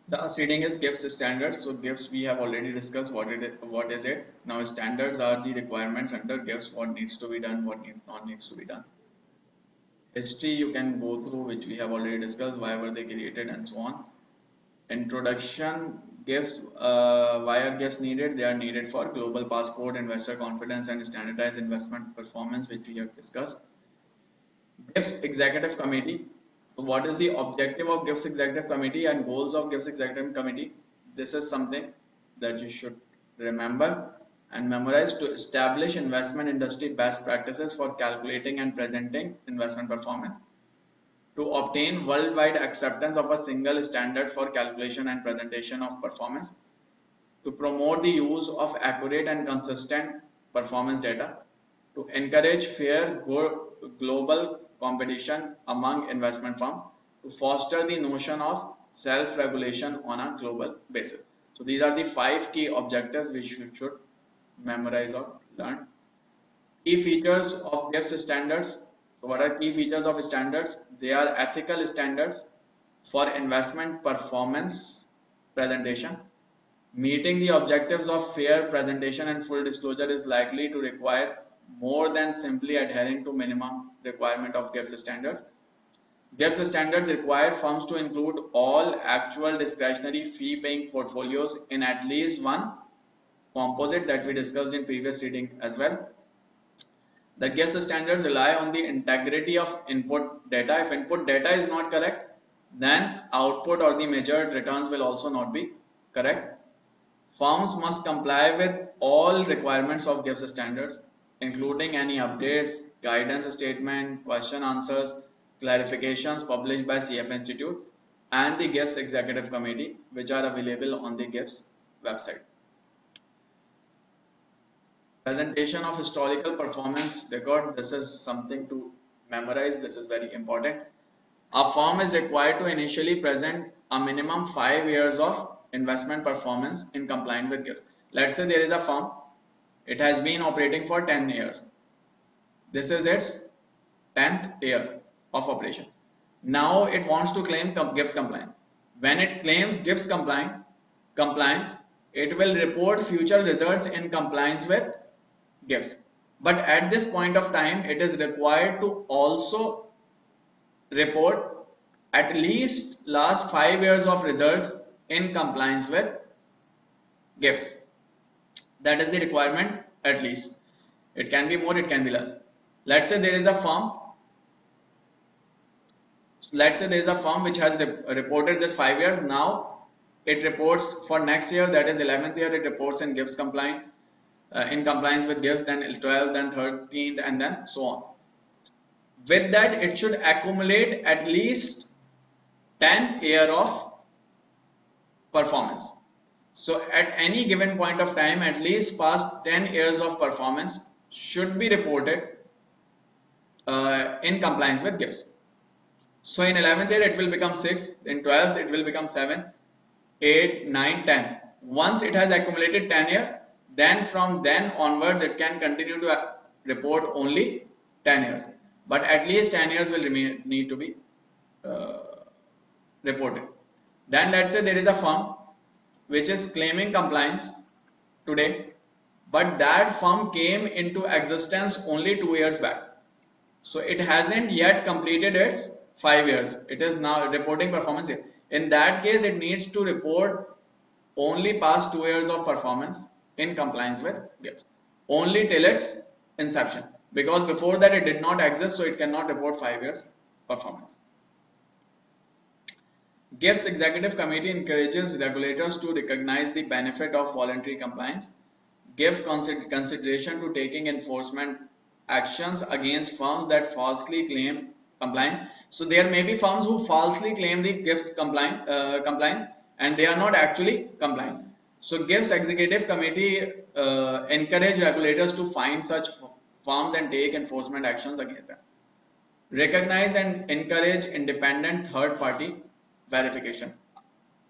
The last reading is GIFS standards. So GIFS we have already discussed what is it. Now standards are the requirements under GIFS, what needs to be done, what not needs to be done. History you can go through, which we have already discussed, why were they created and so on. Introduction, GIFS, why are GIFS needed? They are needed for global passport, investor confidence and standardized investment performance, which we have discussed. GIFS Executive Committee. So what is the objective of GIFS Executive Committee and goals of GIFS Executive Committee? This is something that you should remember and memorize to establish investment industry best practices for calculating and presenting investment performance, to obtain worldwide acceptance of a single standard for calculation and presentation of performance, to promote the use of accurate and consistent performance data, to encourage fair global competition among investment firms, to foster the notion of self-regulation on a global basis. So these are the 5 key objectives which you should memorize or learn. Key features of GIFS standards. So what are key features of standards? They are ethical standards for investment performance presentation. Meeting the objectives of fair presentation and full disclosure is likely to require more than simply adhering to minimum requirement of GIFS standards. GIFS standards require firms to include all actual discretionary fee paying portfolios in at least one composite that we discussed in previous reading as well. The GIFS standards rely on the integrity of input data. If input data is not correct, then output or the measured returns will also not be correct. Firms must comply with all requirements of GIFS standards, including any updates, guidance statement, question answers, clarifications published by CF Institute and the GIFS Executive Committee, which are available on the GIFS website. Presentation of historical performance record. This is something to memorize. This is very important. A firm is required to initially present a minimum 5 years of investment performance in compliance with GIFS. Let's say there is a firm, it has been operating for 10 years. This is its 10th year of operation. Now it wants to claim GIFS compliance. When it claims GIFS compliance, it will report future results in compliance with GIFS. But at this point of time, it is required to also report at least last 5 years of results in compliance with GIFS. That is the requirement at least. It can be more, it can be less. Let's say there is a firm. Let's say there is a firm which has reported this 5 years. Now it reports for next year, that is 11th year, it reports in GIFS compliant. In compliance with GIFS, then 12th, then 13th, and then so on. With that, it should accumulate at least 10 year of performance. So at any given point of time, at least past 10 years of performance should be reported in compliance with GIFS. So in 11th year, it will become 6, in 12th, it will become 7, 8, 9, 10. Once it has accumulated 10 year, then from then onwards it can continue to report only 10 years, but at least 10 years will need to be reported. Then let's say there is a firm which is claiming compliance today, but that firm came into existence only 2 years back, so it hasn't yet completed its 5 years. It is now reporting performance here. In that case, it needs to report only past 2 years of performance in compliance with GIFS, only till its inception, because before that it did not exist, so it cannot report 5 years performance. GIFS Executive Committee encourages regulators to recognize the benefit of voluntary compliance, give consideration to taking enforcement actions against firms that falsely claim compliance. So there may be firms who falsely claim the GIFS compliance and they are not actually compliant. So GIFS Executive Committee encourage regulators to find such firms and take enforcement actions against them. Recognize and encourage independent third party verification.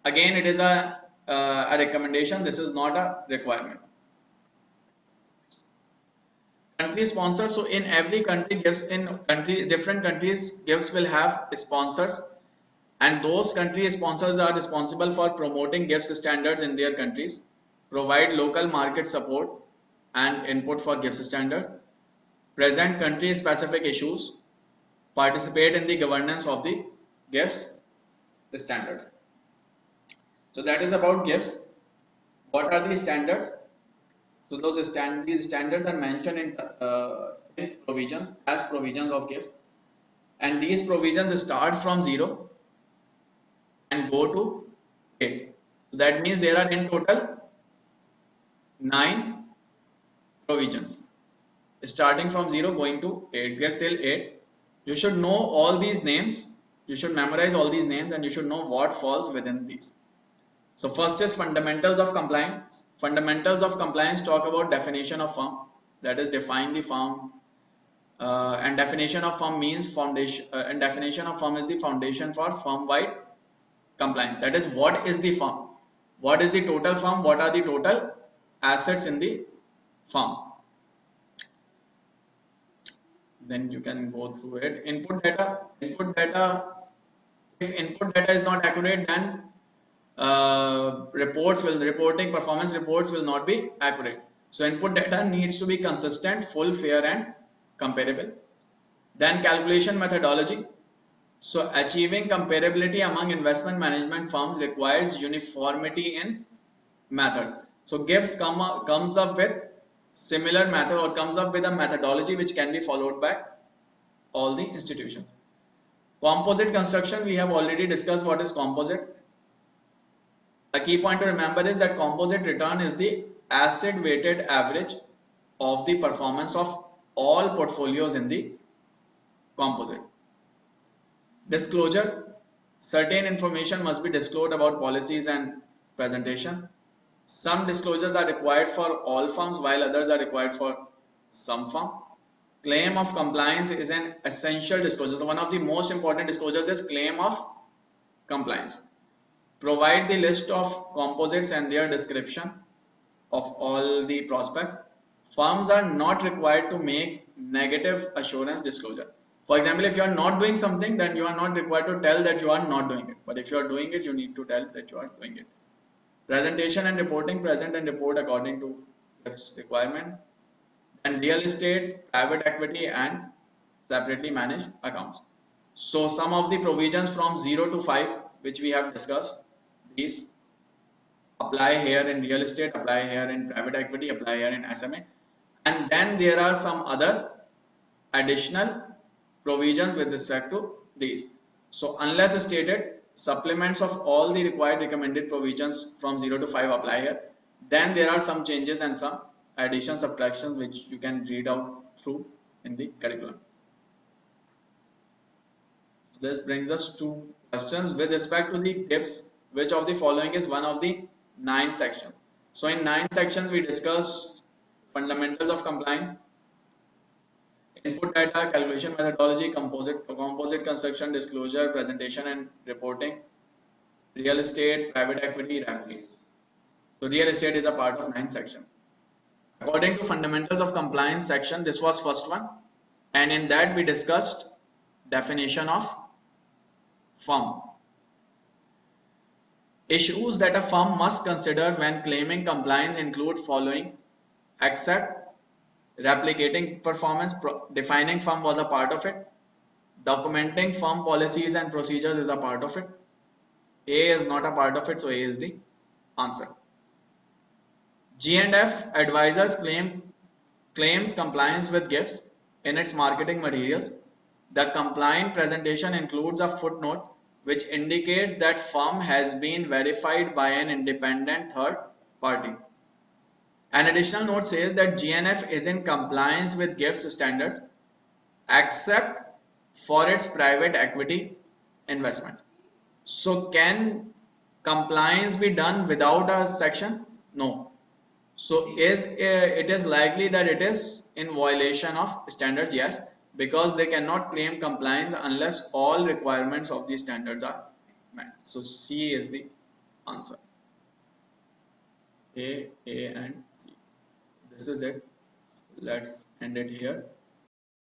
Again, it is a recommendation. This is not a requirement. Country sponsors. So in every country, GIFS in different countries, GIFS will have sponsors. and those country sponsors are responsible for promoting GIFS standards in their countries, provide local market support and input for GIFS standards, present country specific issues, participate in the governance of the GIFS standard. So that is about GIFS. What are the standards? So these standards are mentioned in provisions as provisions of GIFS, and these provisions start from 0 and go to 8. So that means there are in total 9 provisions starting from 0 going to 8, get till 8. You should know all these names, you should memorize all these names, and you should know what falls within these. So first is fundamentals of compliance. Fundamentals of compliance talk about definition of firm, that is define the firm, and definition of firm means foundation, and definition of firm is the foundation for firm wide compliance. That is, what is the firm, what is the total firm, what are the total assets in the firm. Then you can go through it. Input data. If input data is not accurate, then reporting performance reports will not be accurate. So input data needs to be consistent, full, fair and comparable. Then calculation methodology. So achieving comparability among investment management firms requires uniformity in methods. So GIFS comes up with similar method, or comes up with a methodology which can be followed by all the institutions. Composite construction, we have already discussed what is composite. A key point to remember is that composite return is the asset weighted average of the performance of all portfolios in the composite. Disclosure, certain information must be disclosed about policies and presentation. Some disclosures are required for all firms while others are required for some firm. Claim of compliance is an essential disclosure. So one of the most important disclosures is claim of compliance. Provide the list of composites and their description of all the prospects. Firms are not required to make negative assurance disclosure. For example, if you are not doing something, then you are not required to tell that you are not doing it. But if you are doing it, you need to tell that you are doing it. Presentation and reporting, present and report according to its requirement. And real estate, private equity and separately managed accounts. So some of the provisions from 0 to 5 which we have discussed, these apply here in real estate, apply here in private equity, apply here in SMA. And then there are some other additional provisions with respect to these. So unless stated, supplements of all the required recommended provisions from 0 to 5 apply here. Then there are some changes and some additions, subtractions which you can read out through in the curriculum. So this brings us to questions with respect to the GIFS. Which of the following is one of the 9 sections? So in 9 sections we discussed fundamentals of compliance, input data, calculation methodology, composite construction, disclosure, presentation and reporting, real estate, private equity, referee. So real estate is a part of 9th section. According to fundamentals of compliance section, this was first one, and in that we discussed definition of firm. Issues that a firm must consider when claiming compliance include following: accept, replicating performance, defining firm was a part of it, documenting firm policies and procedures is a part of it. A is not a part of it, so A is the answer. G&F advisors claims compliance with GIFS in its marketing materials. The compliant presentation includes a footnote which indicates that firm has been verified by an independent third party. An additional note says that G&F is in compliance with GIFS standards except for its private equity investment. So can compliance be done without a section? No. So it is likely that it is in violation of standards? Yes, because they cannot claim compliance unless all requirements of these standards are met. So C is the answer. A and C. This is it. Let's end it here.